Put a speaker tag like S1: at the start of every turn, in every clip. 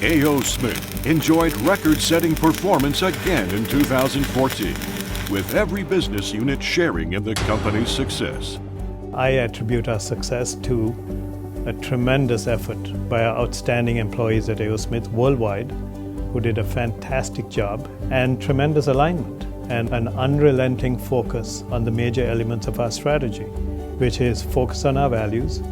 S1: A.O. Smith enjoyed record-setting performance again in 2014, with every business unit sharing in the company's success.
S2: I attribute our success to a tremendous effort by our outstanding employees at A.O. Smith worldwide, who did a fantastic job, and tremendous alignment and an unrelenting focus on the major elements of our strategy, which is focus on our values,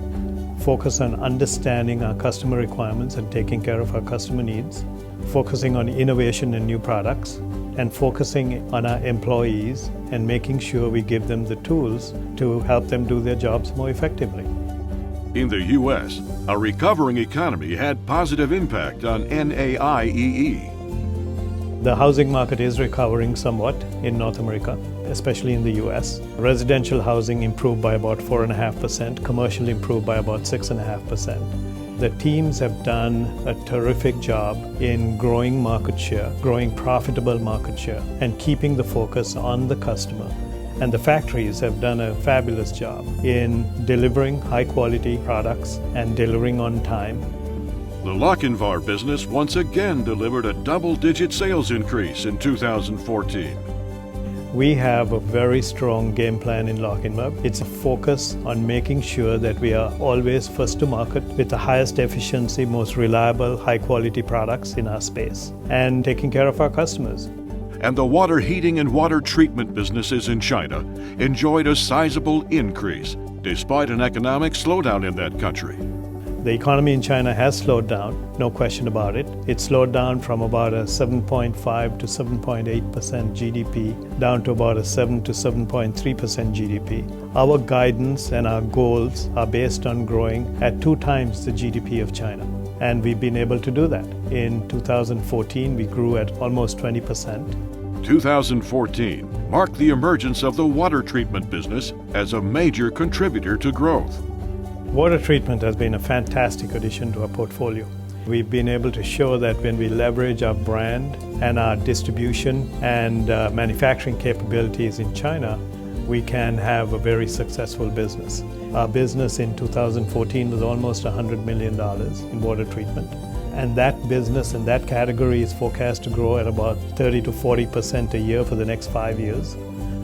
S2: focus on understanding our customer requirements and taking care of our customer needs, focusing on innovation and new products, and focusing on our employees and making sure we give them the tools to help them do their jobs more effectively.
S1: In the U.S., a recovering economy had positive impact on NAIEE.
S2: The housing market is recovering somewhat in North America, especially in the U.S. Residential housing improved by about 4.5%, commercial improved by about 6.5%. The teams have done a terrific job in growing market share, growing profitable market share, and keeping the focus on the customer. And the factories have done a fabulous job in delivering high-quality products and delivering on time.
S1: The Lochinvar business once again delivered a double-digit sales increase in 2014.
S2: We have a very strong game plan in Lochinvar. It's a focus on making sure that we are always first to market with the highest efficiency, most reliable, high-quality products in our space, and taking care of our customers.
S1: And the water heating and water treatment businesses in China enjoyed a sizable increase, despite an economic slowdown in that country.
S2: The economy in China has slowed down, no question about it. It slowed down from about a 7.5 to 7.8% GDP down to about a 7 to 7.3% GDP. Our guidance and our goals are based on growing at 2 times the GDP of China. And we've been able to do that. In 2014, we grew at almost 20%.
S1: 2014 marked the emergence of the water treatment business as a major contributor to growth.
S2: Water treatment has been a fantastic addition to our portfolio. We've been able to show that when we leverage our brand and our distribution and manufacturing capabilities in China, we can have a very successful business. Our business in 2014 was almost $100 million in water treatment. And that business and that category is forecast to grow at about 30 to 40% a year for the next 5 years.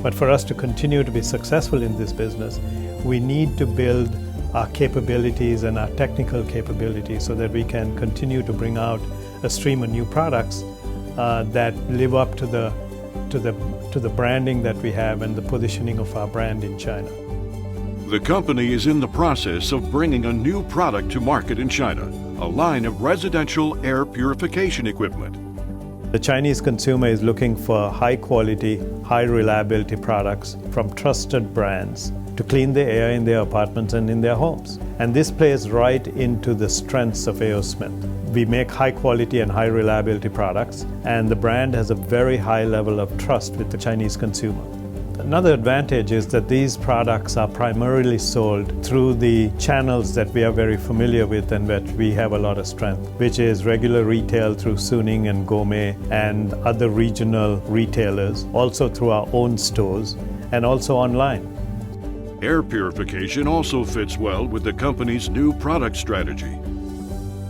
S2: But for us to continue to be successful in this business, we need to build our capabilities and our technical capabilities so that we can continue to bring out a stream of new products that live up to the branding that we have and the positioning of our brand in China.
S1: The company is in the process of bringing a new product to market in China, a line of residential air purification equipment.
S2: The Chinese consumer is looking for high quality, high reliability products from trusted brands to clean the air in their apartments and in their homes. And this plays right into the strengths of A.O. Smith. We make high quality and high reliability products, and the brand has a very high level of trust with the Chinese consumer. Another advantage is that these products are primarily sold through the channels that we are very familiar with and that we have a lot of strength, which is regular retail through Suning and Gourmet and other regional retailers, also through our own stores and also online.
S1: Air purification also fits well with the company's new product strategy.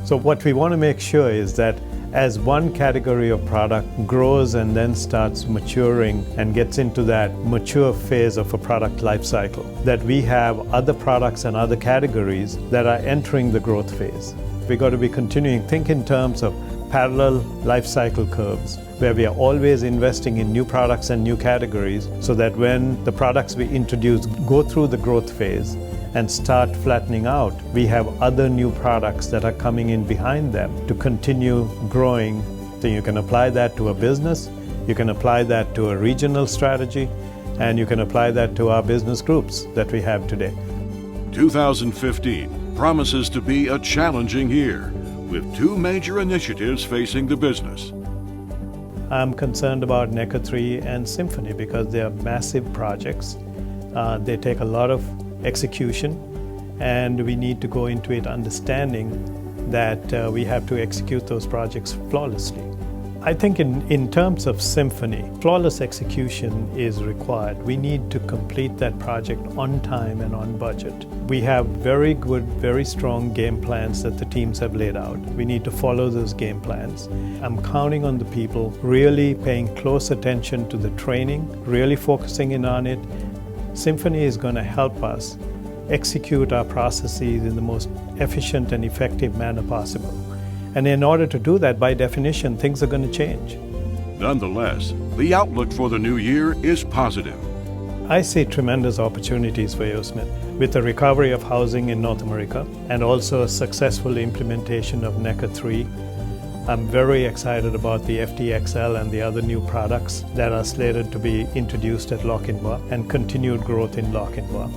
S2: So what we want to make sure is that as one category of product grows and then starts maturing and gets into that mature phase of a product life cycle, that we have other products and other categories that are entering the growth phase. We've got to be continuing, think in terms of parallel life cycle curves, where we are always investing in new products and new categories so that when the products we introduce go through the growth phase and start flattening out, we have other new products that are coming in behind them to continue growing. So you can apply that to a business, you can apply that to a regional strategy, and you can apply that to our business groups that we have today.
S1: 2015 promises to be a challenging year, with 2 major initiatives facing the business.
S2: I'm concerned about NECA 3 and Symphony because they are massive projects. They take a lot of execution, and we need to go into it understanding that we have to execute those projects flawlessly. I think in terms of Symphony, flawless execution is required. We need to complete that project on time and on budget. We have very good, very strong game plans that the teams have laid out. We need to follow those game plans. I'm counting on the people really paying close attention to the training, really focusing in on it. Symphony is going to help us execute our processes in the most efficient and effective manner possible. And in order to do that, by definition, things are going to change.
S1: Nonetheless, the outlook for the new year is positive.
S2: I see tremendous opportunities for Yosemite with the recovery of housing in North America and also a successful implementation of NECA 3. I'm very excited about the FDXL and the other new products that are slated to be introduced at Lochinvar and continued growth in Lochinvar.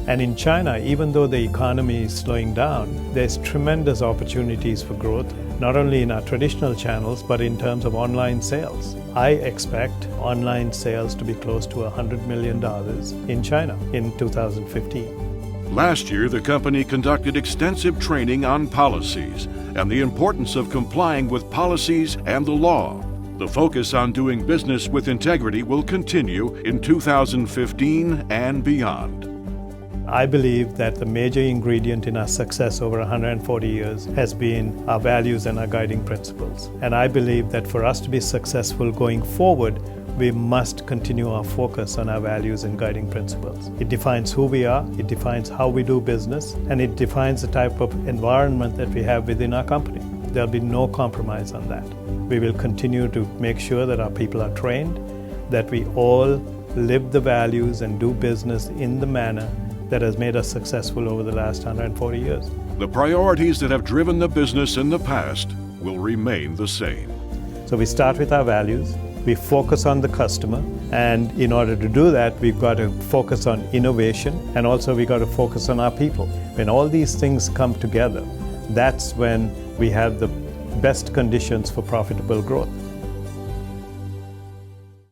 S2: And in China, even though the economy is slowing down, there's tremendous opportunities for growth, not only in our traditional channels, but in terms of online sales. I expect online sales to be close to $100 million in China in 2015.
S1: Last year, the company conducted extensive training on policies and the importance of complying with policies and the law. The focus on doing business with integrity will continue in 2015 and beyond.
S2: I believe that the major ingredient in our success over 140 years has been our values and our guiding principles. And I believe that for us to be successful going forward, we must continue our focus on our values and guiding principles. It defines who we are, it defines how we do business, and it defines the type of environment that we have within our company. There'll be no compromise on that. We will continue to make sure that our people are trained, that we all live the values and do business in the manner that has made us successful over the last 140 years.
S1: The priorities that have driven the business in the past will remain the same.
S2: So we start with our values, we focus on the customer, and in order to do that, we've got to focus on innovation, and also we've got to focus on our people. When all these things come together, that's when we have the best conditions for profitable growth.